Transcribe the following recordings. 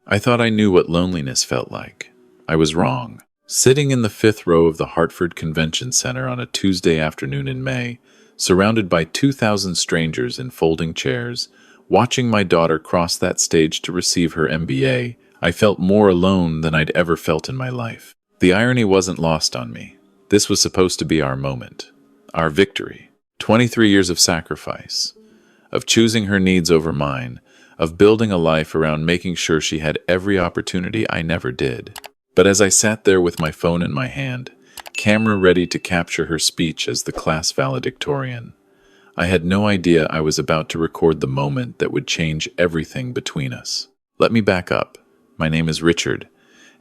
I thought I knew what loneliness felt like. I was wrong. Sitting in the fifth row of the Hartford Convention Center on a Tuesday afternoon in May, surrounded by 2,000 strangers in folding chairs, watching my daughter cross that stage to receive her MBA, I felt more alone than I'd ever felt in my life. The irony wasn't lost on me. This was supposed to be our moment, our victory. 23 years of sacrifice, of choosing her needs over mine, of building a life around making sure she had every opportunity I never did. But as I sat there with my phone in my hand, camera ready to capture her speech as the class valedictorian, I had no idea I was about to record the moment that would change everything between us. Let me back up. My name is Richard,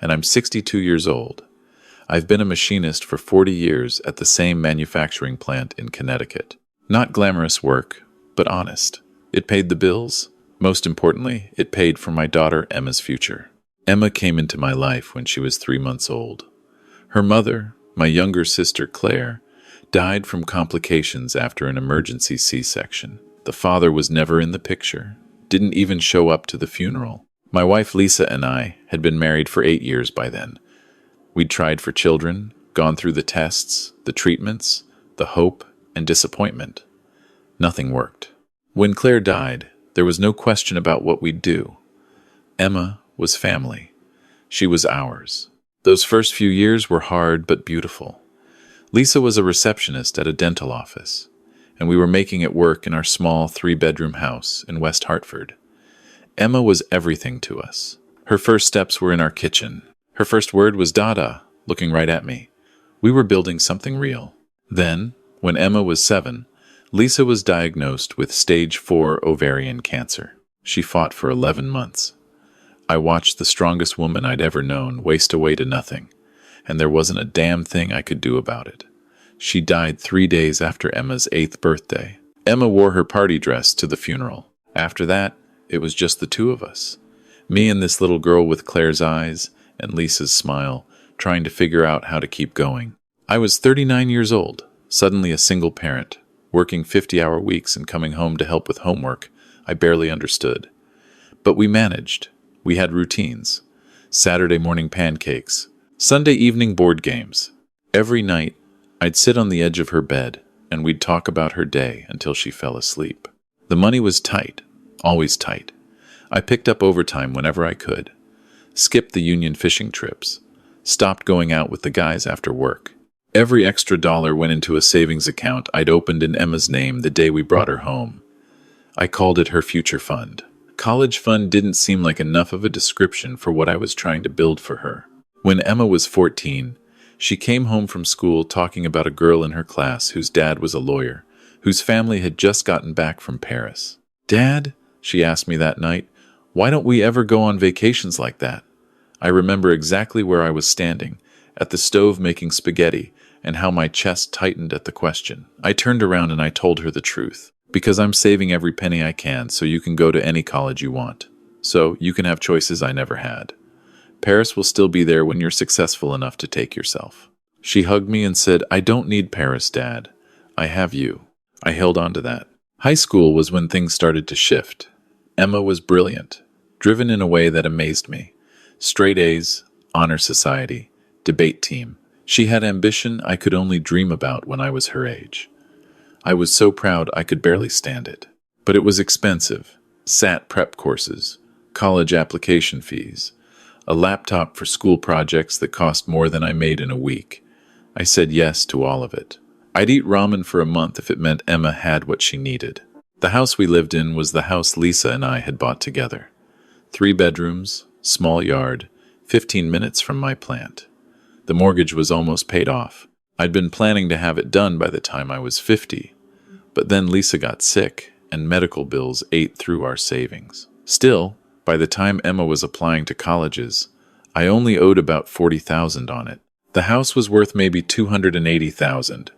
and I'm 62 years old. I've been a machinist for 40 years at the same manufacturing plant in Connecticut. Not glamorous work, but honest. It paid the bills. Most importantly, it paid for my daughter Emma's future. Emma came into my life when she was 3 months old. Her mother, my younger sister Claire, died from complications after an emergency C-section. The father was never in the picture, didn't even show up to the funeral. My wife Lisa and I had been married for 8 years by then. We'd tried for children, gone through the tests, the treatments, the hope and disappointment. Nothing worked. When Claire died, there was no question about what we'd do. Emma was family. She was ours. Those first few years were hard but beautiful. Lisa was a receptionist at a dental office, and we were making it work in our small 3-bedroom house in West Hartford. Emma was everything to us. Her first steps were in our kitchen. Her first word was "Dada," looking right at me. We were building something real. Then, when Emma was 7, Lisa was diagnosed with stage 4 ovarian cancer. She fought for 11 months. I watched the strongest woman I'd ever known waste away to nothing, and there wasn't a damn thing I could do about it. She died 3 days after Emma's 8th birthday. Emma wore her party dress to the funeral. After that, it was just the two of us. Me and this little girl with Claire's eyes and Lisa's smile, trying to figure out how to keep going. I was 39 years old, suddenly a single parent, working 50-hour weeks and coming home to help with homework I barely understood. But we managed. We had routines. Saturday morning pancakes, Sunday evening board games. Every night, I'd sit on the edge of her bed, and we'd talk about her day until she fell asleep. The money was tight, always tight. I picked up overtime whenever I could, skipped the union fishing trips, stopped going out with the guys after work. Every extra dollar went into a savings account I'd opened in Emma's name the day we brought her home. I called it her future fund. College fund didn't seem like enough of a description for what I was trying to build for her. When Emma was 14, she came home from school talking about a girl in her class whose dad was a lawyer, whose family had just gotten back from Paris. "Dad," she asked me that night, "why don't we ever go on vacations like that?" I remember exactly where I was standing, at the stove making spaghetti, and how my chest tightened at the question. I turned around and I told her the truth. "Because I'm saving every penny I can so you can go to any college you want. So you can have choices I never had. Paris will still be there when you're successful enough to take yourself." She hugged me and said, "I don't need Paris, Dad. I have you." I held on to that. High school was when things started to shift. Emma was brilliant, driven in a way that amazed me. Straight A's, honor society, debate team. She had ambition I could only dream about when I was her age. I was so proud I could barely stand it. But it was expensive. SAT prep courses, college application fees, a laptop for school projects that cost more than I made in a week. I said yes to all of it. I'd eat ramen for a month if it meant Emma had what she needed. The house we lived in was the house Lisa and I had bought together. 3 bedrooms, small yard, 15 minutes from my plant. The mortgage was almost paid off. I'd been planning to have it done by the time I was 50. But then Lisa got sick, and medical bills ate through our savings. Still, by the time Emma was applying to colleges, I only owed about $40,000 on it. The house was worth maybe $280,000.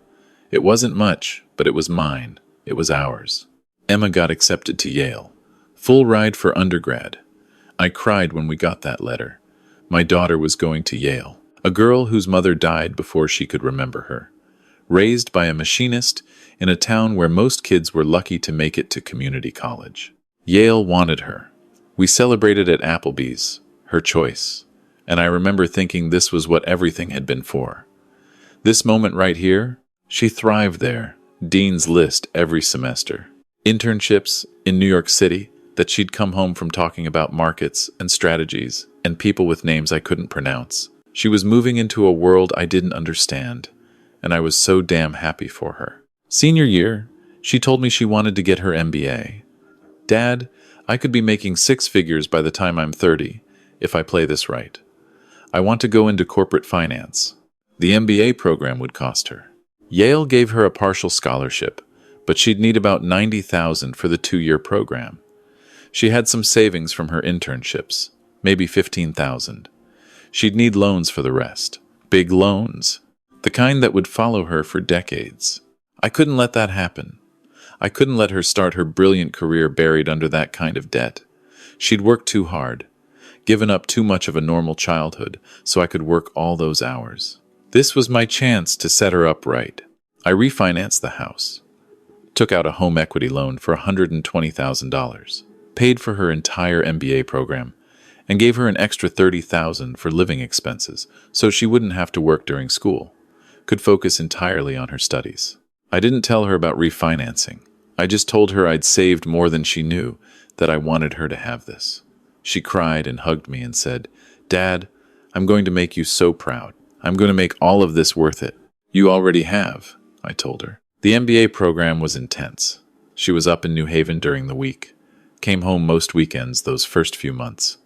It wasn't much, but it was mine. It was ours. Emma got accepted to Yale. Full ride for undergrad. I cried when we got that letter. My daughter was going to Yale. A girl whose mother died before she could remember her. Raised by a machinist in a town where most kids were lucky to make it to community college. Yale wanted her. We celebrated at Applebee's, her choice. And I remember thinking this was what everything had been for. This moment right here, she thrived there. Dean's List every semester. Internships in New York City that she'd come home from talking about markets and strategies and people with names I couldn't pronounce. She was moving into a world I didn't understand, and I was so damn happy for her. Senior year, she told me she wanted to get her MBA. Dad, I could be making 6 figures by the time I'm 30 if I play this right. I want to go into corporate finance. The MBA program would cost her. Yale gave her a partial scholarship, but she'd need about $90,000 for the 2-year program. She had some savings from her internships, maybe $15,000. She'd need loans for the rest. Big loans. The kind that would follow her for decades. I couldn't let that happen. I couldn't let her start her brilliant career buried under that kind of debt. She'd worked too hard, given up too much of a normal childhood so I could work all those hours. This was my chance to set her up right. I refinanced the house, took out a home equity loan for $120,000, paid for her entire MBA program, and gave her an extra $30,000 for living expenses so she wouldn't have to work during school, could focus entirely on her studies. I didn't tell her about refinancing. I just told her I'd saved more than she knew, that I wanted her to have this. She cried and hugged me and said, "Dad, I'm going to make you so proud. I'm going to make all of this worth it." "You already have," I told her. The MBA program was intense. She was up in New Haven during the week, came home most weekends those first few months.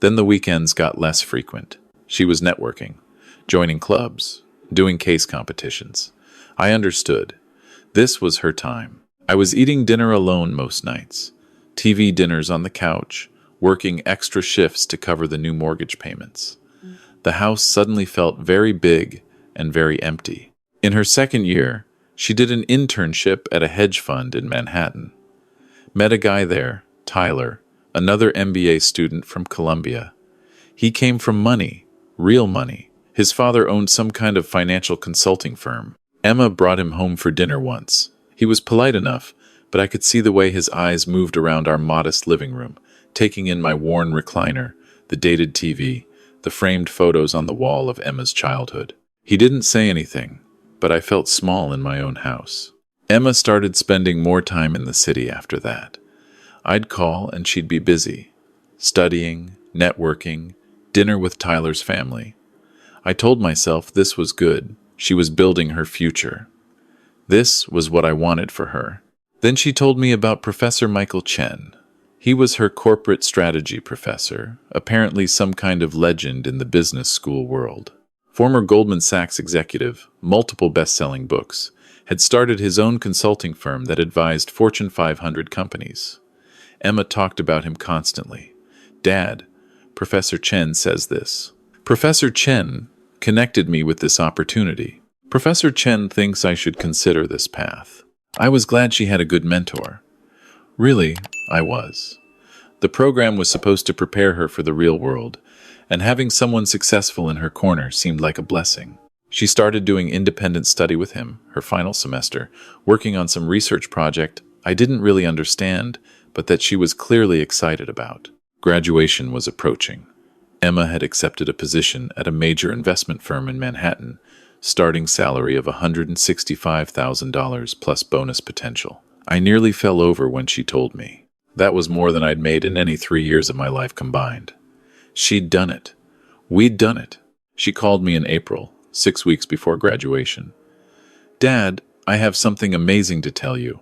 Then the weekends got less frequent. She was networking, joining clubs, doing case competitions. I understood. This was her time. I was eating dinner alone most nights, TV dinners on the couch, working extra shifts to cover the new mortgage payments. The house suddenly felt very big and very empty. In her second year, she did an internship at a hedge fund in Manhattan. Met a guy there, Tyler, another MBA student from Columbia. He came from money, real money. His father owned some kind of financial consulting firm. Emma brought him home for dinner once. He was polite enough, but I could see the way his eyes moved around our modest living room, taking in my worn recliner, the dated TV, the framed photos on the wall of Emma's childhood. He didn't say anything, but I felt small in my own house. Emma started spending more time in the city after that. I'd call and she'd be busy, studying, networking, dinner with Tyler's family. I told myself this was good. She was building her future. This was what I wanted for her. Then she told me about Professor Michael Chen. He was her corporate strategy professor, apparently some kind of legend in the business school world. Former Goldman Sachs executive, multiple best-selling books, had started his own consulting firm that advised Fortune 500 companies. Emma talked about him constantly. "Dad, Professor Chen says this." Professor Chen connected me with this opportunity. Professor Chen thinks I should consider this path. I was glad she had a good mentor. Really, I was. The program was supposed to prepare her for the real world, and having someone successful in her corner seemed like a blessing. She started doing independent study with him, her final semester, working on some research project I didn't really understand, but that she was clearly excited about. Graduation was approaching. Emma had accepted a position at a major investment firm in Manhattan, starting salary of $165,000 plus bonus potential. I nearly fell over when she told me. That was more than I'd made in any 3 years of my life combined. She'd done it. We'd done it. She called me in April, 6 weeks before graduation. "Dad, I have something amazing to tell you.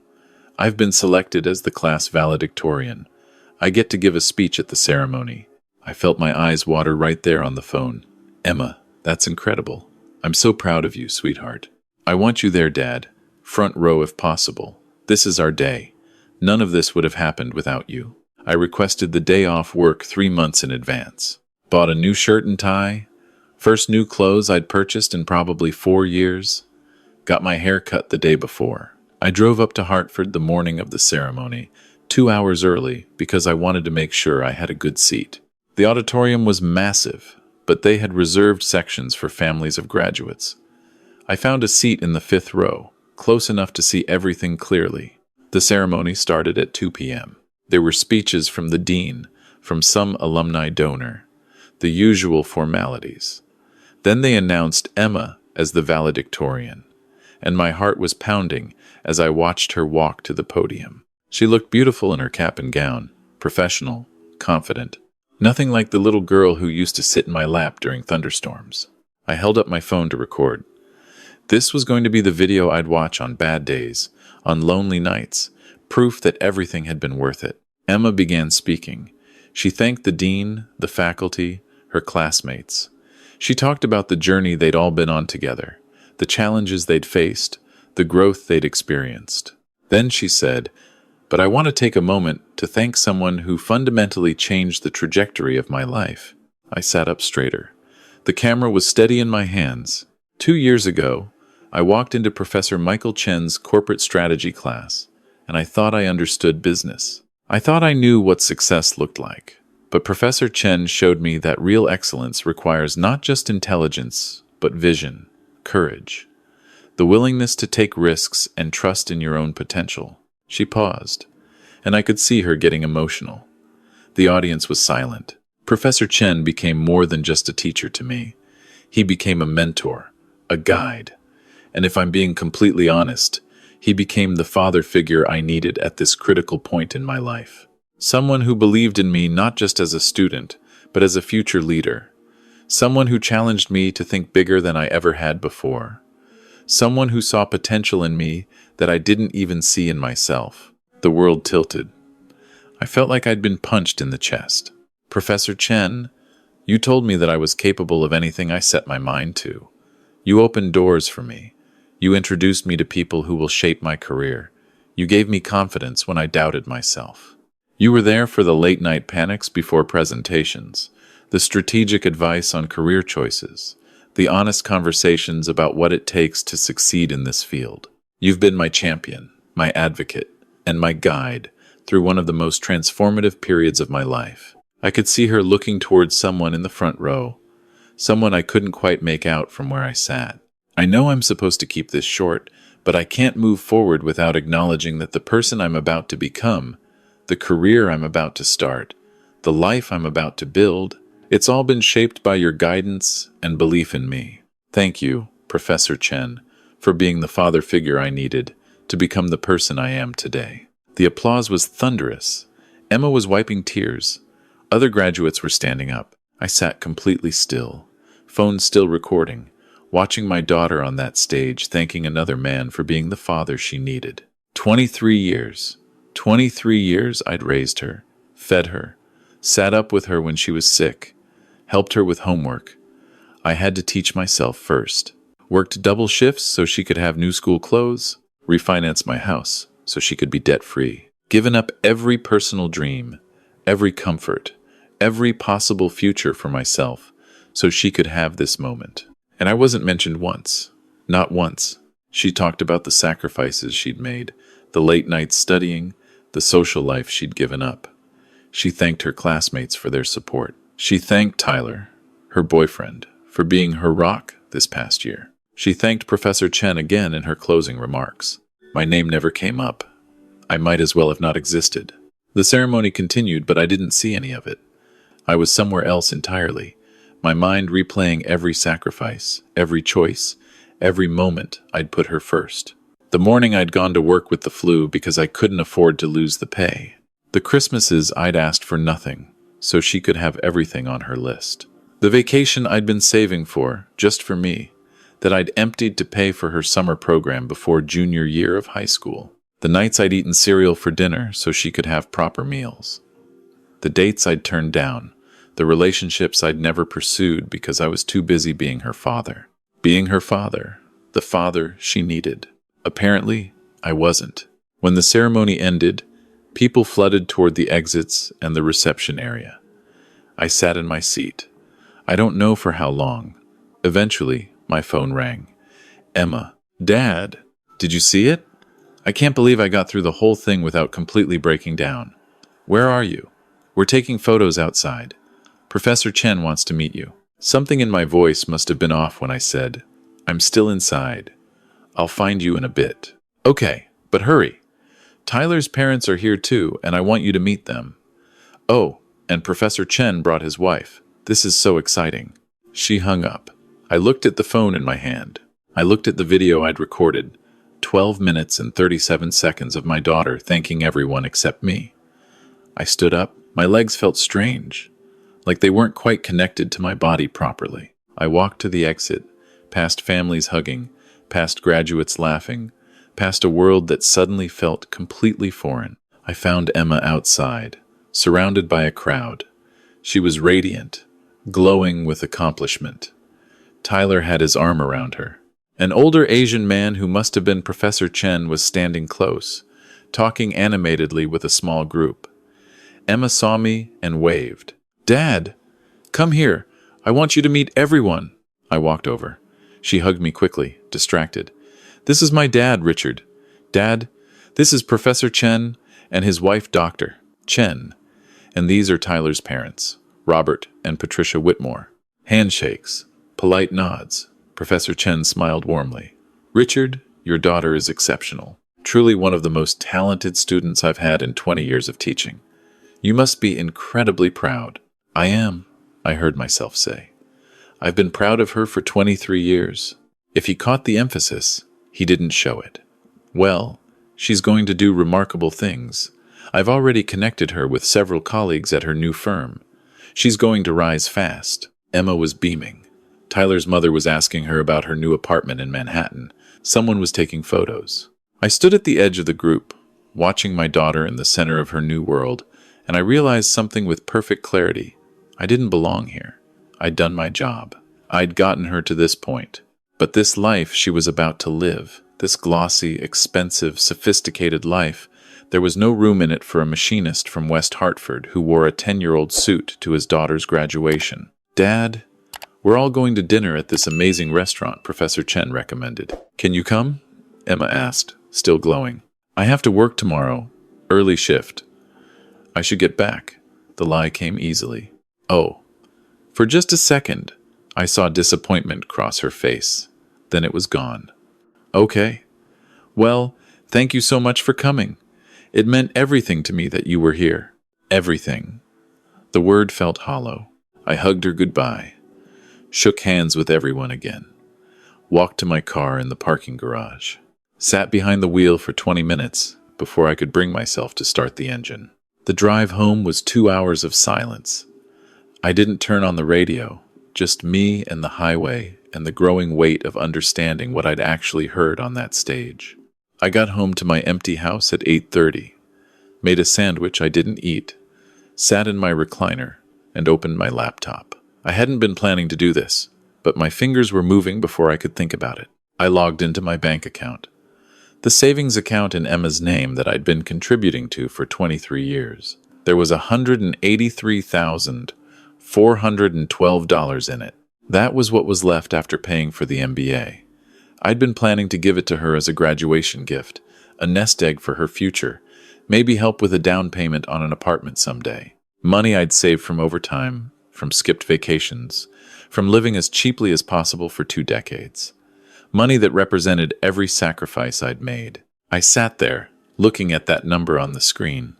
I've been selected as the class valedictorian. I get to give a speech at the ceremony." I felt my eyes water right there on the phone. "Emma, that's incredible. I'm so proud of you, sweetheart. I want you there, Dad. Front row if possible. This is our day. None of this would have happened without you." I requested the day off work 3 months in advance. Bought a new shirt and tie. First new clothes I'd purchased in probably 4 years. Got my hair cut the day before. I drove up to Hartford the morning of the ceremony, 2 hours early, because I wanted to make sure I had a good seat. The auditorium was massive, but they had reserved sections for families of graduates. I found a seat in the 5th row, close enough to see everything clearly. The ceremony started at 2 p.m. There were speeches from the dean, from some alumni donor. the usual formalities. Then they announced Emma as the valedictorian, and my heart was pounding as I watched her walk to the podium. She looked beautiful in her cap and gown, professional, confident. Nothing like the little girl who used to sit in my lap during thunderstorms. I held up my phone to record. This was going to be the video I'd watch on bad days, on lonely nights, proof that everything had been worth it. Emma began speaking. She thanked the dean, the faculty, her classmates. She talked about the journey they'd all been on together, the challenges they'd faced, the growth they'd experienced. Then she said, "But I want to take a moment to thank someone who fundamentally changed the trajectory of my life." I sat up straighter. The camera was steady in my hands. 2 years ago, I walked into Professor Michael Chen's corporate strategy class, and I thought I understood business. I thought I knew what success looked like. But Professor Chen showed me that real excellence requires not just intelligence, but vision, courage, the willingness to take risks and trust in your own potential. She paused, and I could see her getting emotional. The audience was silent. Professor Chen became more than just a teacher to me. He became a mentor, a guide. And if I'm being completely honest, he became the father figure I needed at this critical point in my life. Someone who believed in me not just as a student, but as a future leader. Someone who challenged me to think bigger than I ever had before. Someone who saw potential in me that I didn't even see in myself. The world tilted. I felt like I'd been punched in the chest. "Professor Chen, you told me that I was capable of anything I set my mind to. You opened doors for me. You introduced me to people who will shape my career. You gave me confidence when I doubted myself. You were there for the late-night panics before presentations, the strategic advice on career choices, the honest conversations about what it takes to succeed in this field. You've been my champion, my advocate, and my guide through one of the most transformative periods of my life." I could see her looking towards someone in the front row, someone I couldn't quite make out from where I sat. I know I'm supposed to keep this short, but I can't move forward without acknowledging that the person I'm about to become, the career I'm about to start, the life I'm about to build, it's all been shaped by your guidance and belief in me. Thank you, Professor Chen, for being the father figure I needed to become the person I am today. The applause was thunderous. Emma was wiping tears. Other graduates were standing up. I sat completely still, phone still recording, watching my daughter on that stage thanking another man for being the father she needed. 23 years. 23 years I'd raised her, fed her, sat up with her when she was sick, helped her with homework. I had to teach myself first. Worked double shifts so she could have new school clothes, refinanced my house so she could be debt-free. Given up every personal dream, every comfort, every possible future for myself so she could have this moment. And I wasn't mentioned once. Not once. She talked about the sacrifices she'd made, the late nights studying, the social life she'd given up. She thanked her classmates for their support. She thanked Tyler, her boyfriend, for being her rock this past year. She thanked Professor Chen again in her closing remarks. My name never came up. I might as well have not existed. The ceremony continued, but I didn't see any of it. I was somewhere else entirely, my mind replaying every sacrifice, every choice, every moment I'd put her first. The morning I'd gone to work with the flu because I couldn't afford to lose the pay. The Christmases I'd asked for nothing, so she could have everything on her list. The vacation I'd been saving for, just for me, that I'd emptied to pay for her summer program before junior year of high school. The nights I'd eaten cereal for dinner so she could have proper meals. The dates I'd turned down, the relationships I'd never pursued because I was too busy being her father. Being her father, the father she needed. Apparently, I wasn't. When the ceremony ended, people flooded toward the exits and the reception area. I sat in my seat. I don't know for how long. Eventually, my phone rang. "Emma, Dad, did you see it? I can't believe I got through the whole thing without completely breaking down. Where are you? We're taking photos outside. Professor Chen wants to meet you." Something in my voice must have been off when I said, "I'm still inside. I'll find you in a bit." "Okay, but hurry. Tyler's parents are here too, and I want you to meet them. Oh, and Professor Chen brought his wife. This is so exciting." She hung up. I looked at the phone in my hand. I looked at the video I'd recorded, 12 minutes and 37 seconds of my daughter thanking everyone except me. I stood up. My legs felt strange, like they weren't quite connected to my body properly. I walked to the exit, past families hugging, past graduates laughing, past a world that suddenly felt completely foreign. I found Emma outside, surrounded by a crowd. She was radiant, glowing with accomplishment. Tyler had his arm around her. An older Asian man who must have been Professor Chen was standing close, talking animatedly with a small group. Emma saw me and waved. "Dad, come here. I want you to meet everyone." I walked over. She hugged me quickly, distracted. "This is my dad, Richard. Dad, this is Professor Chen and his wife, Dr. Chen. And these are Tyler's parents, Robert and Patricia Whitmore." Handshakes, polite nods. Professor Chen smiled warmly. "Richard, your daughter is exceptional. Truly one of the most talented students I've had in 20 years of teaching. You must be incredibly proud." "I am," I heard myself say. "I've been proud of her for 23 years. If he caught the emphasis, he didn't show it. Well, she's going to do remarkable things. I've already connected her with several colleagues at her new firm. She's going to rise fast." Emma was beaming. Tyler's mother was asking her about her new apartment in Manhattan. Someone was taking photos. I stood at the edge of the group, watching my daughter in the center of her new world, and I realized something with perfect clarity. I didn't belong here. I'd done my job. I'd gotten her to this point. But this life she was about to live, this glossy, expensive, sophisticated life, there was no room in it for a machinist from West Hartford who wore a 10-year-old suit to his daughter's graduation. "Dad, we're all going to dinner at this amazing restaurant Professor Chen recommended. Can you come?" Emma asked, still glowing. "I have to work tomorrow. Early shift. I should get back." The lie came easily. "Oh." For just a second, I saw disappointment cross her face. Then it was gone. "Okay. Well, thank you so much for coming. It meant everything to me that you were here. Everything." The word felt hollow. I hugged her goodbye, shook hands with everyone again, walked to my car in the parking garage, sat behind the wheel for 20 minutes before I could bring myself to start the engine. The drive home was 2 hours of silence. I didn't turn on the radio, just me and the highway and the growing weight of understanding what I'd actually heard on that stage. I got home to my empty house at 8:30, made a sandwich I didn't eat, sat in my recliner, and opened my laptop. I hadn't been planning to do this, but my fingers were moving before I could think about it. I logged into my bank account, the savings account in Emma's name that I'd been contributing to for 23 years. There was $183,412 in it. That was what was left after paying for the MBA. I'd been planning to give it to her as a graduation gift, a nest egg for her future, maybe help with a down payment on an apartment someday. Money I'd saved from overtime, from skipped vacations, from living as cheaply as possible for 2 decades. Money that represented every sacrifice I'd made. I sat there, looking at that number on the screen.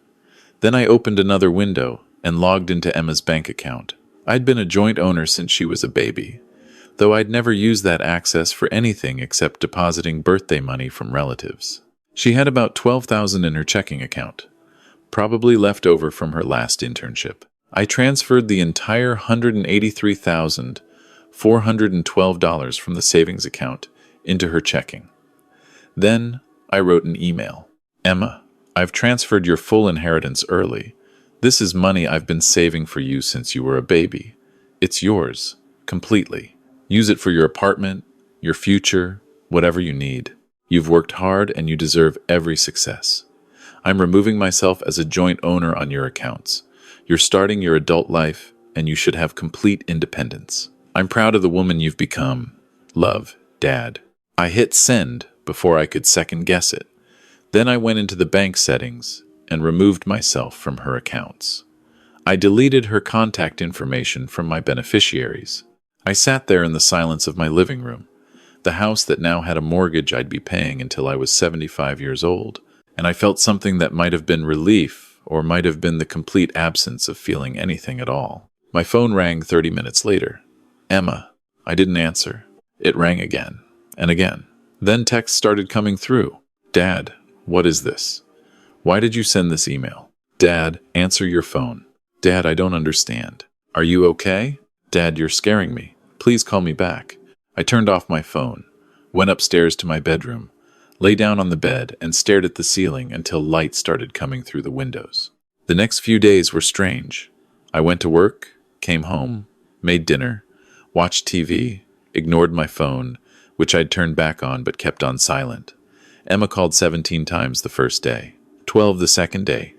Then I opened another window and logged into Emma's bank account. I'd been a joint owner since she was a baby, though I'd never used that access for anything except depositing birthday money from relatives. She had about $12,000 in her checking account, probably left over from her last internship. I transferred the entire $183,412 from the savings account into her checking. Then I wrote an email. "Emma, I've transferred your full inheritance early. This is money I've been saving for you since you were a baby. It's yours, completely. Use it for your apartment, your future, whatever you need. You've worked hard and you deserve every success. I'm removing myself as a joint owner on your accounts. You're starting your adult life, and you should have complete independence. I'm proud of the woman you've become. Love, Dad." I hit send before I could second guess it. Then I went into the bank settings and removed myself from her accounts. I deleted her contact information from my beneficiaries. I sat there in the silence of my living room, the house that now had a mortgage I'd be paying until I was 75 years old, and I felt something that might have been relief or might have been the complete absence of feeling anything at all. My phone rang 30 minutes later. Emma. I didn't answer. It rang again and again. Then texts started coming through. Dad, what is this? Why did you send this email? Dad, answer your phone. Dad, I don't understand. Are you okay? Dad, you're scaring me. Please call me back. I turned off my phone, went upstairs to my bedroom, lay down on the bed, and stared at the ceiling until light started coming through the windows. The next few days were strange. I went to work, came home, made dinner, watched TV, ignored my phone, which I'd turned back on but kept on silent. Emma called 17 times the first day, 12 the second day,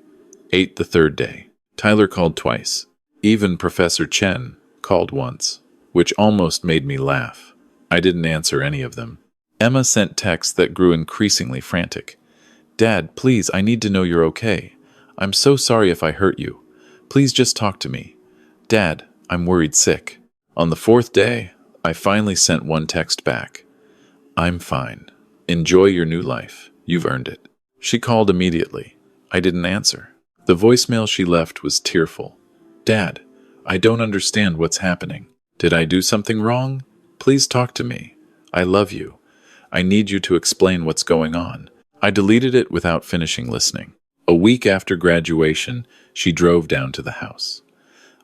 8 the third day. Tyler called twice. Even Professor Chen called once, which almost made me laugh. I didn't answer any of them. Emma sent texts that grew increasingly frantic. Dad, please, I need to know you're okay. I'm so sorry if I hurt you. Please just talk to me. Dad, I'm worried sick. On the fourth day, I finally sent one text back. I'm fine. Enjoy your new life. You've earned it. She called immediately. I didn't answer. The voicemail she left was tearful. Dad, I don't understand what's happening. Did I do something wrong? Please talk to me. I love you. I need you to explain what's going on. I deleted it without finishing listening. A week after graduation, she drove down to the house.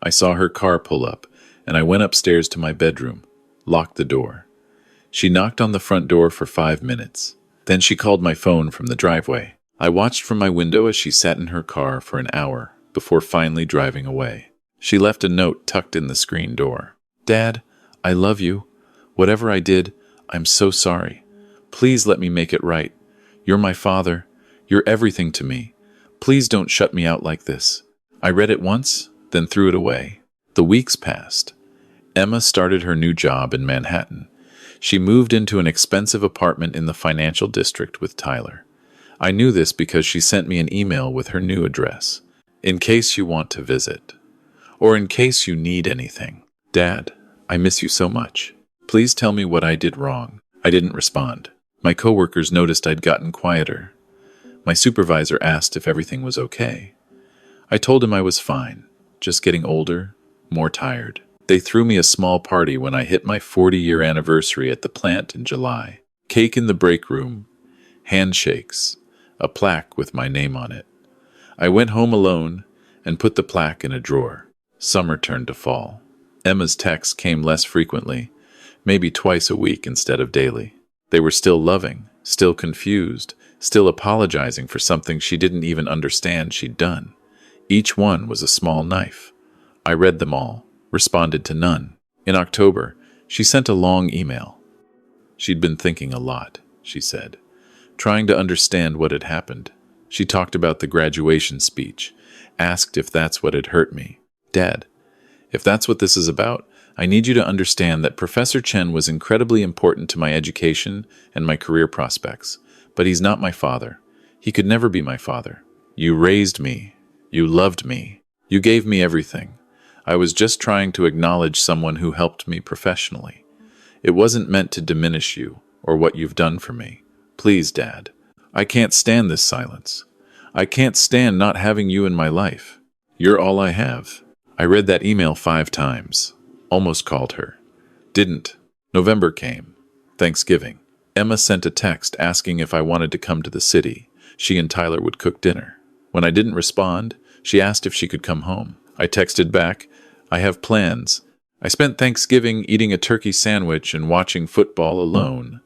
I saw her car pull up, and I went upstairs to my bedroom, locked the door. She knocked on the front door for 5 minutes. Then she called my phone from the driveway. I watched from my window as she sat in her car for an hour before finally driving away. She left a note tucked in the screen door. Dad, I love you. Whatever I did, I'm so sorry. Please let me make it right. You're my father. You're everything to me. Please don't shut me out like this. I read it once, then threw it away. The weeks passed. Emma started her new job in Manhattan. She moved into an expensive apartment in the financial district with Tyler. I knew this because she sent me an email with her new address. In case you want to visit. Or in case you need anything. Dad, I miss you so much. Please tell me what I did wrong. I didn't respond. My coworkers noticed I'd gotten quieter. My supervisor asked if everything was okay. I told him I was fine, just getting older, more tired. They threw me a small party when I hit my 40-year anniversary at the plant in July. Cake in the break room, handshakes, a plaque with my name on it. I went home alone and put the plaque in a drawer. Summer turned to fall. Emma's texts came less frequently, maybe twice a week instead of daily. They were still loving, still confused, still apologizing for something she didn't even understand she'd done. Each one was a small knife. I read them all, responded to none. In October, she sent a long email. She'd been thinking a lot, she said, trying to understand what had happened. She talked about the graduation speech, asked if that's what had hurt me. Dad, if that's what this is about, I need you to understand that Professor Chen was incredibly important to my education and my career prospects, but he's not my father. He could never be my father. You raised me. You loved me. You gave me everything. I was just trying to acknowledge someone who helped me professionally. It wasn't meant to diminish you or what you've done for me. Please, Dad. I can't stand this silence. I can't stand not having you in my life. You're all I have. I read that email 5 times. Almost called her. Didn't. November came. Thanksgiving. Emma sent a text asking if I wanted to come to the city. She and Tyler would cook dinner. When I didn't respond, she asked if she could come home. I texted back, I have plans. I spent Thanksgiving eating a turkey sandwich and watching football alone.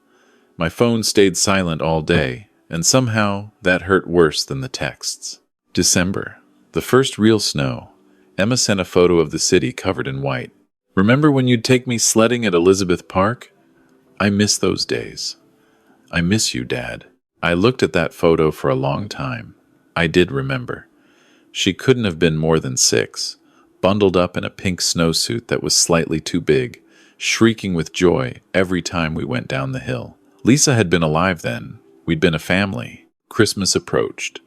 My phone stayed silent all day, and somehow that hurt worse than the texts. December. The first real snow. Emma sent a photo of the city covered in white. Remember when you'd take me sledding at Elizabeth Park? I miss those days. I miss you, Dad. I looked at that photo for a long time. I did remember. She couldn't have been more than 6, bundled up in a pink snowsuit that was slightly too big, shrieking with joy every time we went down the hill. Lisa had been alive then. We'd been a family. Christmas approached.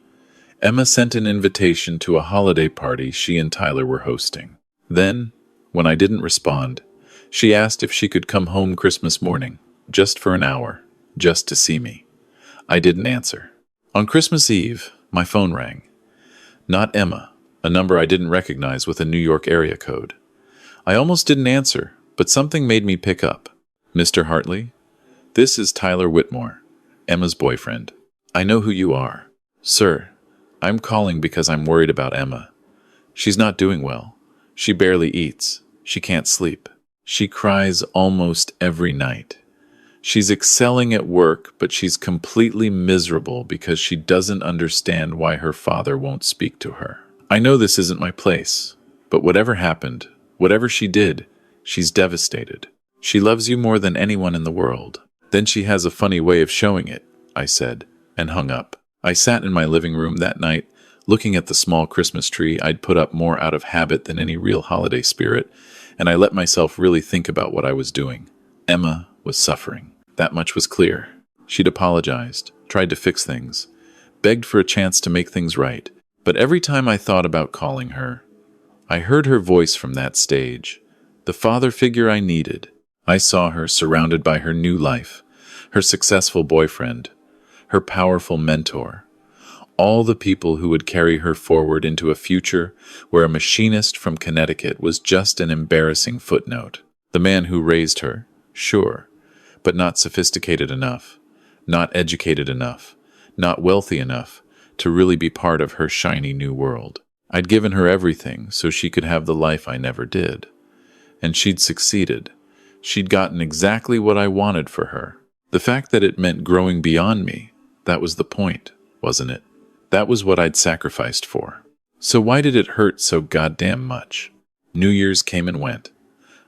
Emma sent an invitation to a holiday party she and Tyler were hosting. Then, when I didn't respond, she asked if she could come home Christmas morning, just for an hour, just to see me. I didn't answer. On Christmas Eve, my phone rang. Not Emma, a number I didn't recognize with a New York area code. I almost didn't answer, but something made me pick up. Mr. Hartley, this is Tyler Whitmore, Emma's boyfriend. I know who you are. Sir, I'm calling because I'm worried about Emma. She's not doing well. She barely eats. She can't sleep. She cries almost every night. She's excelling at work, but she's completely miserable because she doesn't understand why her father won't speak to her. I know this isn't my place, but whatever happened, whatever she did, she's devastated. She loves you more than anyone in the world. Then she has a funny way of showing it, I said, and hung up. I sat in my living room that night, looking at the small Christmas tree I'd put up more out of habit than any real holiday spirit, and I let myself really think about what I was doing. Emma was suffering. That much was clear. She'd apologized, tried to fix things, begged for a chance to make things right. But every time I thought about calling her, I heard her voice from that stage, the father figure I needed. I saw her surrounded by her new life, her successful boyfriend, her powerful mentor, all the people who would carry her forward into a future where a machinist from Connecticut was just an embarrassing footnote. The man who raised her, sure, but not sophisticated enough, not educated enough, not wealthy enough to really be part of her shiny new world. I'd given her everything so she could have the life I never did. And she'd succeeded. She'd gotten exactly what I wanted for her. The fact that it meant growing beyond me, that was the point, wasn't it? That was what I'd sacrificed for. So why did it hurt so goddamn much? New Year's came and went.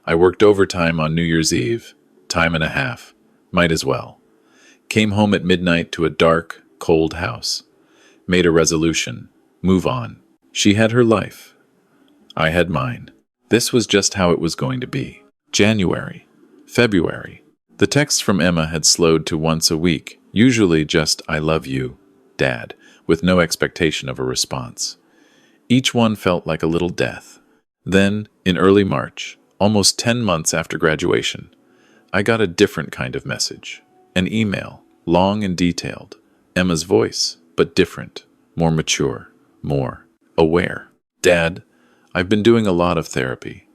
I worked overtime on New Year's Eve. Time and a half. Might as well. Came home at midnight to a dark, cold house. Made a resolution. Move on. She had her life. I had mine. This was just how it was going to be. January. February. The texts from Emma had slowed to once a week, usually just, I love you, Dad, with no expectation of a response. Each one felt like a little death. Then, in early March, almost 10 months after graduation, I got a different kind of message. An email, long and detailed. Emma's voice, but different, more mature, more aware. Dad, I've been doing a lot of therapy.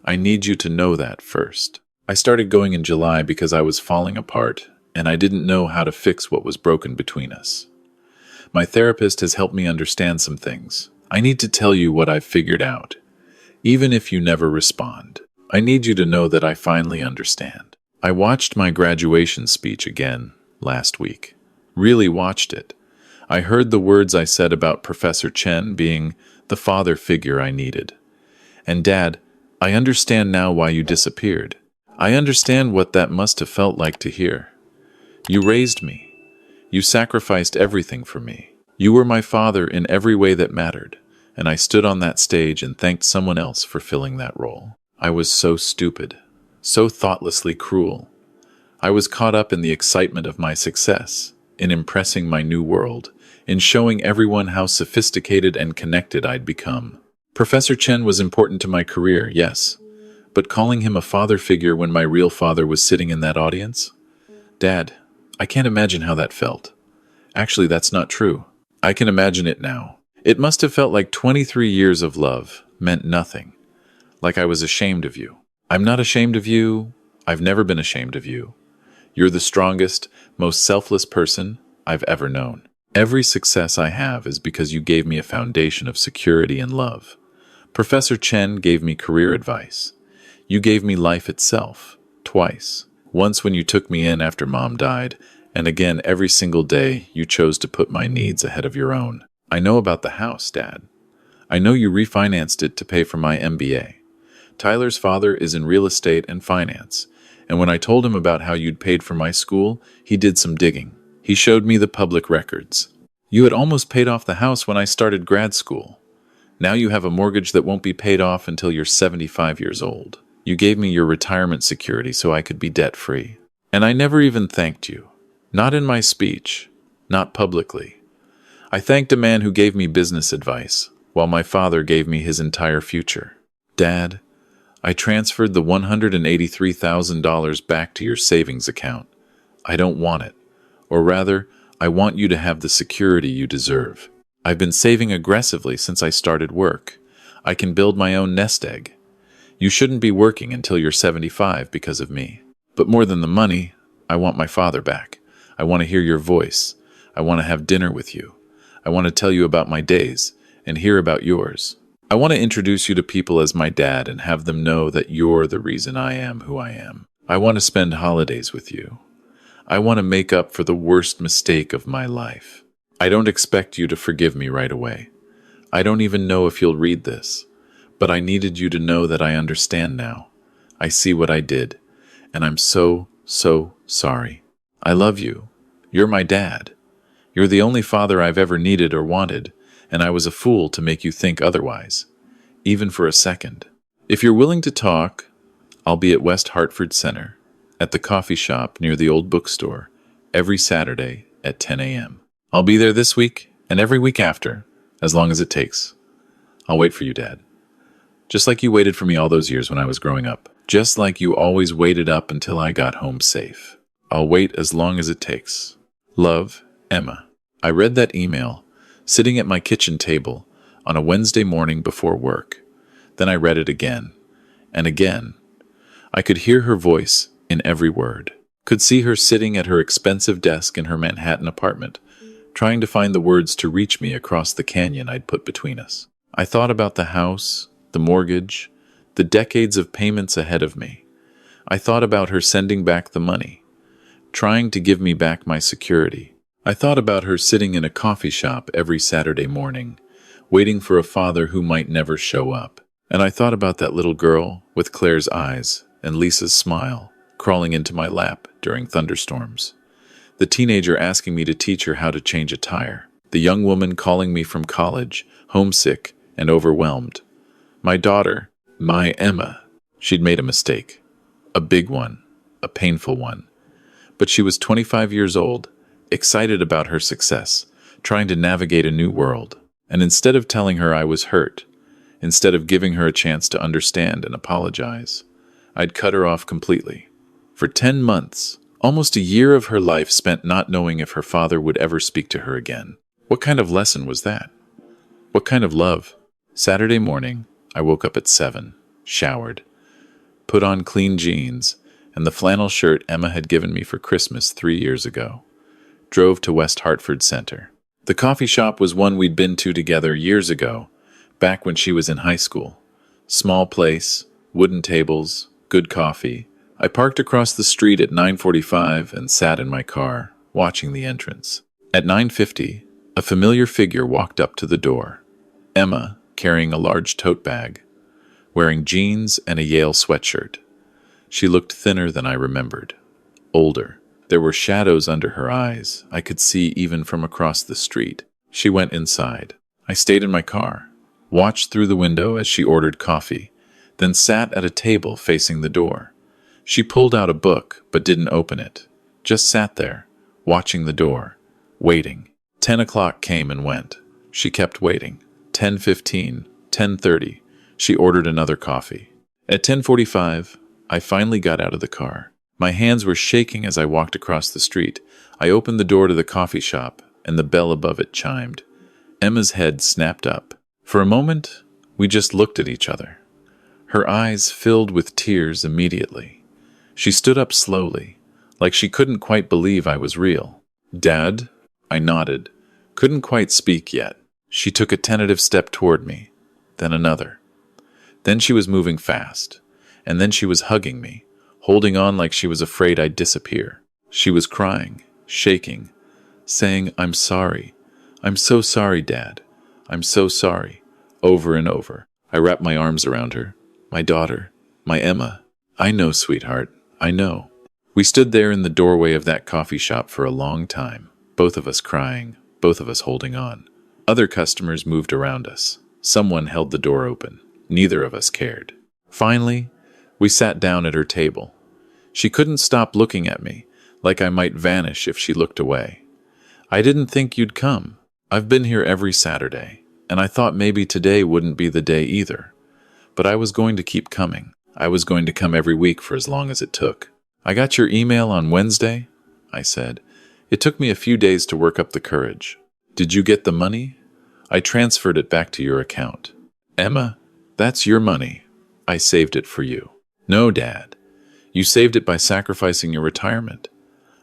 I need you to know that first. I started going in July because I was falling apart, and I didn't know how to fix what was broken between us. My therapist has helped me understand some things. I need to tell you what I've figured out. Even if you never respond, I need you to know that I finally understand. I watched my graduation speech again last week. Really watched it. I heard the words I said about Professor Chen being the father figure I needed. And Dad, I understand now why you disappeared. I understand what that must have felt like to hear. You raised me. You sacrificed everything for me. You were my father in every way that mattered, and I stood on that stage and thanked someone else for filling that role. I was so stupid, so thoughtlessly cruel. I was caught up in the excitement of my success, in impressing my new world, in showing everyone how sophisticated and connected I'd become. Professor Chen was important to my career, yes, but calling him a father figure when my real father was sitting in that audience? Dad, I can't imagine how that felt. Actually, that's not true. I can imagine it now. It must have felt like 23 years of love meant nothing. Like I was ashamed of you. I'm not ashamed of you. I've never been ashamed of you. You're the strongest, most selfless person I've ever known. Every success I have is because you gave me a foundation of security and love. Professor Chen gave me career advice. You gave me life itself, twice. Once when you took me in after Mom died, and again every single day you chose to put my needs ahead of your own. I know about the house, Dad. I know you refinanced it to pay for my MBA. Tyler's father is in real estate and finance, and when I told him about how you'd paid for my school, he did some digging. He showed me the public records. You had almost paid off the house when I started grad school. Now you have a mortgage that won't be paid off until you're 75 years old. You gave me your retirement security so I could be debt-free. And I never even thanked you. Not in my speech. Not publicly. I thanked a man who gave me business advice, while my father gave me his entire future. Dad, I transferred the $183,000 back to your savings account. I don't want it. Or rather, I want you to have the security you deserve. I've been saving aggressively since I started work. I can build my own nest egg. You shouldn't be working until you're 75 because of me. But more than the money, I want my father back. I want to hear your voice. I want to have dinner with you. I want to tell you about my days and hear about yours. I want to introduce you to people as my dad and have them know that you're the reason I am who I am. I want to spend holidays with you. I want to make up for the worst mistake of my life. I don't expect you to forgive me right away. I don't even know if you'll read this, but I needed you to know that I understand now. I see what I did, and I'm so sorry. I love you. You're my dad. You're the only father I've ever needed or wanted, and I was a fool to make you think otherwise, even for a second. If you're willing to talk, I'll be at West Hartford Center, at the coffee shop near the old bookstore, every Saturday at 10 a.m. I'll be there this week and every week after, as long as it takes. I'll wait for you, Dad. Just like you waited for me all those years when I was growing up. Just like you always waited up until I got home safe. I'll wait as long as it takes. Love, Emma. I read that email, sitting at my kitchen table on a Wednesday morning before work. Then I read it again, and again. I could hear her voice in every word. Could see her sitting at her expensive desk in her Manhattan apartment, trying to find the words to reach me across the canyon I'd put between us. I thought about the house, the mortgage, the decades of payments ahead of me. I thought about her sending back the money, trying to give me back my security. I thought about her sitting in a coffee shop every Saturday morning, waiting for a father who might never show up. And I thought about that little girl with Claire's eyes and Lisa's smile crawling into my lap during thunderstorms. The teenager asking me to teach her how to change a tire. The young woman calling me from college, homesick and overwhelmed. My daughter, my Emma. She'd made a mistake. A big one. A painful one. But she was 25 years old, excited about her success, trying to navigate a new world. And instead of telling her I was hurt, instead of giving her a chance to understand and apologize, I'd cut her off completely. For 10 months, almost a year of her life spent not knowing if her father would ever speak to her again. What kind of lesson was that? What kind of love? Saturday morning, I woke up at 7, showered, put on clean jeans and the flannel shirt Emma had given me for Christmas 3 years ago. Drove to West Hartford Center. The coffee shop was one we'd been to together years ago, back when she was in high school. Small place, wooden tables, good coffee. I parked across the street at 9:45 and sat in my car, watching the entrance. At 9:50, a familiar figure walked up to the door. Emma, carrying a large tote bag, wearing jeans and a Yale sweatshirt. She looked thinner than I remembered, older. There were shadows under her eyes I could see even from across the street. She went inside. I stayed in my car, watched through the window as she ordered coffee, then sat at a table facing the door. She pulled out a book but didn't open it, just sat there, watching the door, waiting. 10 o'clock came and went. She kept waiting. 10:15, 10:30, she ordered another coffee. At 10:45, I finally got out of the car. My hands were shaking as I walked across the street. I opened the door to the coffee shop, and the bell above it chimed. Emma's head snapped up. For a moment, we just looked at each other. Her eyes filled with tears immediately. She stood up slowly, like she couldn't quite believe I was real. "Dad?" I nodded. Couldn't quite speak yet. She took a tentative step toward me, then another. Then she was moving fast, and then she was hugging me, holding on like she was afraid I'd disappear. She was crying, shaking, saying, "I'm sorry. I'm so sorry, Dad. I'm so sorry," over and over. I wrapped my arms around her. "My daughter, my Emma. I know, sweetheart, I know." We stood there in the doorway of that coffee shop for a long time, both of us crying, both of us holding on. Other customers moved around us. Someone held the door open. Neither of us cared. Finally, we sat down at her table. She couldn't stop looking at me, like I might vanish if she looked away. "I didn't think you'd come. I've been here every Saturday, and I thought maybe today wouldn't be the day either. But I was going to keep coming. I was going to come every week for as long as it took." "I got your email on Wednesday," I said. "It took me a few days to work up the courage." "Did you get the money?" "I transferred it back to your account." "Emma, that's your money. I saved it for you. No, Dad. You saved it by sacrificing your retirement.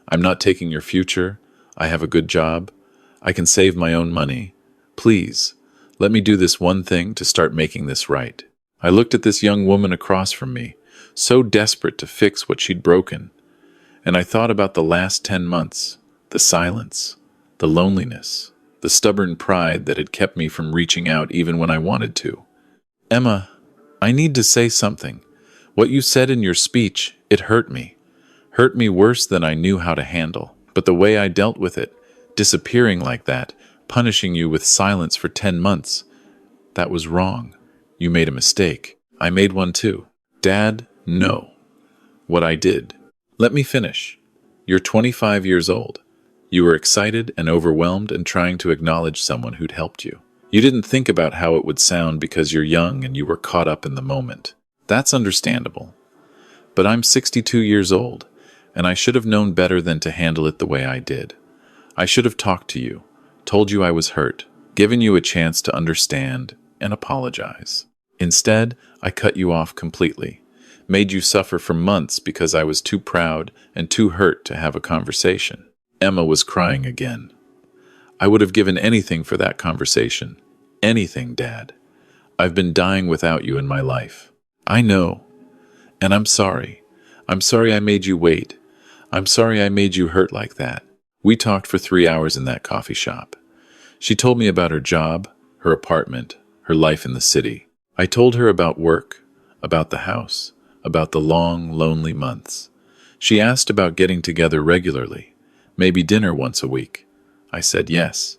I'm not taking your future. I have a good job. I can save my own money. Please, let me do this one thing to start making this right. I looked at this young woman across from me, so desperate to fix what she'd broken, and I thought about the last 10 months, the silence, the loneliness, the stubborn pride that had kept me from reaching out even when I wanted to. Emma, I need to say something. What you said in your speech, it hurt me. Hurt me worse than I knew how to handle. But the way I dealt with it, disappearing like that, punishing you with silence for 10 months, that was wrong. You made a mistake. I made one too. Dad, no. What I did. Let me finish. You're 25 years old. You were excited and overwhelmed and trying to acknowledge someone who'd helped you. You didn't think about how it would sound because you're young and you were caught up in the moment. That's understandable. But I'm 62 years old, and I should have known better than to handle it the way I did. I should have talked to you, told you I was hurt, given you a chance to understand and apologize. Instead, I cut you off completely, made you suffer for months because I was too proud and too hurt to have a conversation. Emma was crying again. I would have given anything for that conversation. Anything, Dad. I've been dying without you in my life. I know. And I'm sorry. I'm sorry I made you wait. I'm sorry I made you hurt like that. We talked for 3 hours in that coffee shop. She told me about her job, her apartment, her life in the city. I told her about work, about the house, about the long, lonely months. She asked about getting together regularly, maybe dinner once a week. I said yes.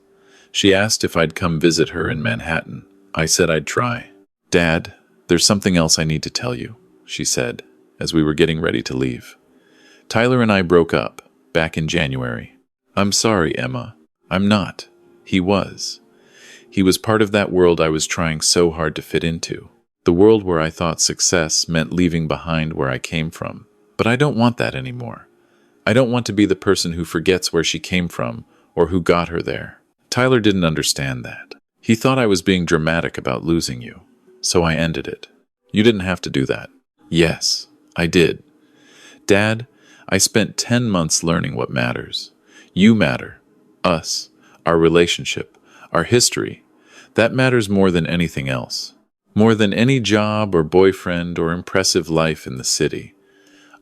She asked if I'd come visit her in Manhattan. I said I'd try. Dad, there's something else I need to tell you, she said, as we were getting ready to leave. Tyler and I broke up, back in January. I'm sorry, Emma. I'm not. He was. He was part of that world I was trying so hard to fit into. The world where I thought success meant leaving behind where I came from. But I don't want that anymore. I don't want to be the person who forgets where she came from or who got her there. Tyler didn't understand that. He thought I was being dramatic about losing you. So I ended it. You didn't have to do that. Yes, I did. Dad, I spent 10 months learning what matters. You matter. Us. Our relationship. Our history. That matters more than anything else. More than any job or boyfriend or impressive life in the city.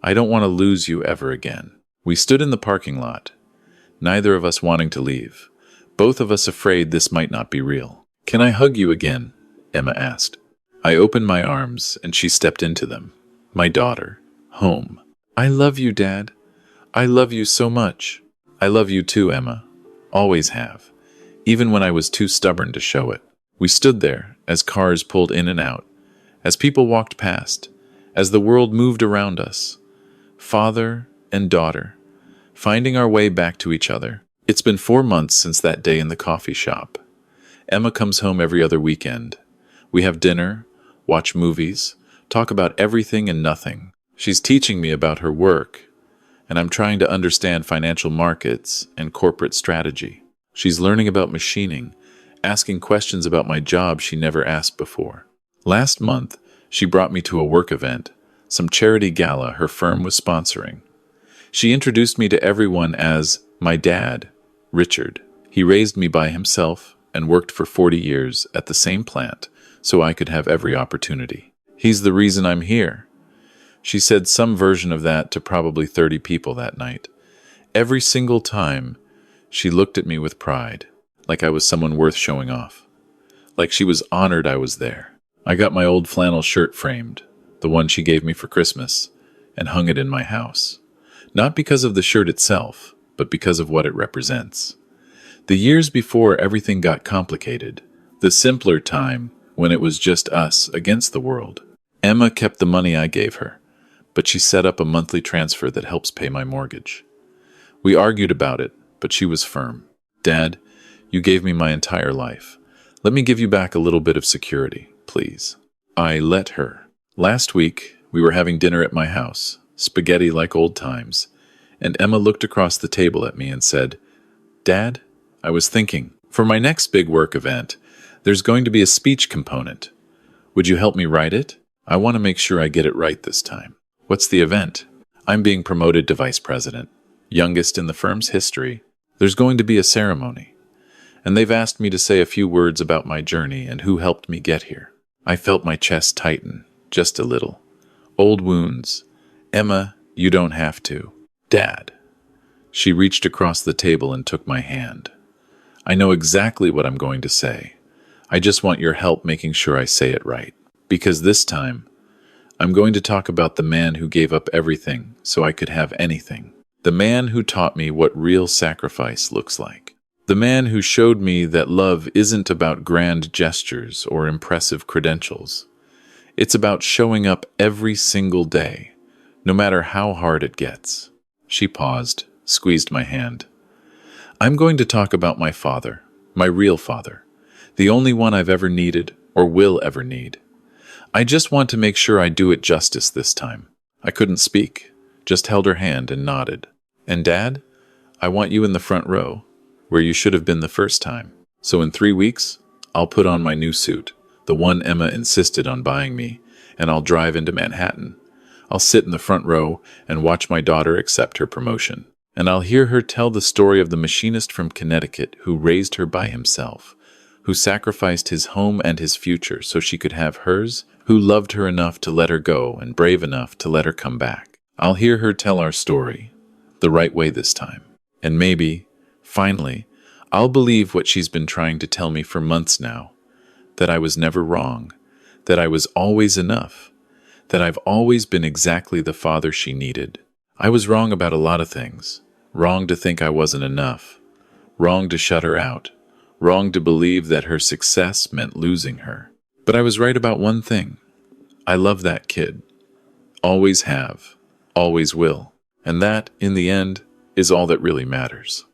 I don't want to lose you ever again. We stood in the parking lot, neither of us wanting to leave, both of us afraid this might not be real. Can I hug you again? Emma asked. I opened my arms and she stepped into them. My daughter. Home. I love you, Dad. I love you so much. I love you too, Emma. Always have. Even when I was too stubborn to show it. We stood there as cars pulled in and out, as people walked past, as the world moved around us. Father and daughter, finding our way back to each other. It's been 4 months since that day in the coffee shop. Emma comes home every other weekend. We have dinner, watch movies, talk about everything and nothing. She's teaching me about her work, and I'm trying to understand financial markets and corporate strategy. She's learning about machining, asking questions about my job she never asked before. Last month, she brought me to a work event, some charity gala her firm was sponsoring. She introduced me to everyone as my dad, Richard. He raised me by himself and worked for 40 years at the same plant so I could have every opportunity. He's the reason I'm here. She said some version of that to probably 30 people that night. Every single time, she looked at me with pride, like I was someone worth showing off. Like she was honored I was there. I got my old flannel shirt framed, the one she gave me for Christmas, and hung it in my house. Not because of the shirt itself, but because of what it represents. The years before everything got complicated, the simpler time when it was just us against the world. Emma kept the money I gave her, but she set up a monthly transfer that helps pay my mortgage. We argued about it, but she was firm. Dad, you gave me my entire life. Let me give you back a little bit of security, please. I let her. Last week, we were having dinner at my house, spaghetti like old times, and Emma looked across the table at me and said, Dad, I was thinking, for my next big work event, there's going to be a speech component. Would you help me write it? I want to make sure I get it right this time. What's the event? I'm being promoted to vice president, youngest in the firm's history. There's going to be a ceremony, and they've asked me to say a few words about my journey and who helped me get here. I felt my chest tighten, just a little. Old wounds. Emma, you don't have to. Dad. She reached across the table and took my hand. I know exactly what I'm going to say. I just want your help making sure I say it right. Because this time, I'm going to talk about the man who gave up everything so I could have anything. The man who taught me what real sacrifice looks like. The man who showed me that love isn't about grand gestures or impressive credentials. It's about showing up every single day, no matter how hard it gets. She paused, squeezed my hand. I'm going to talk about my father, my real father, the only one I've ever needed or will ever need. I just want to make sure I do it justice this time. I couldn't speak, just held her hand and nodded. And Dad, I want you in the front row, where you should have been the first time. So in 3 weeks, I'll put on my new suit, the one Emma insisted on buying me, and I'll drive into Manhattan. I'll sit in the front row and watch my daughter accept her promotion. And I'll hear her tell the story of the machinist from Connecticut who raised her by himself, who sacrificed his home and his future so she could have hers, who loved her enough to let her go and brave enough to let her come back. I'll hear her tell our story, the right way this time. And maybe, finally, I'll believe what she's been trying to tell me for months now, that I was never wrong, that I was always enough, that I've always been exactly the father she needed. I was wrong about a lot of things, wrong to think I wasn't enough, wrong to shut her out, wrong to believe that her success meant losing her. But I was right about one thing. I love that kid. Always have, always will. And that, in the end, is all that really matters.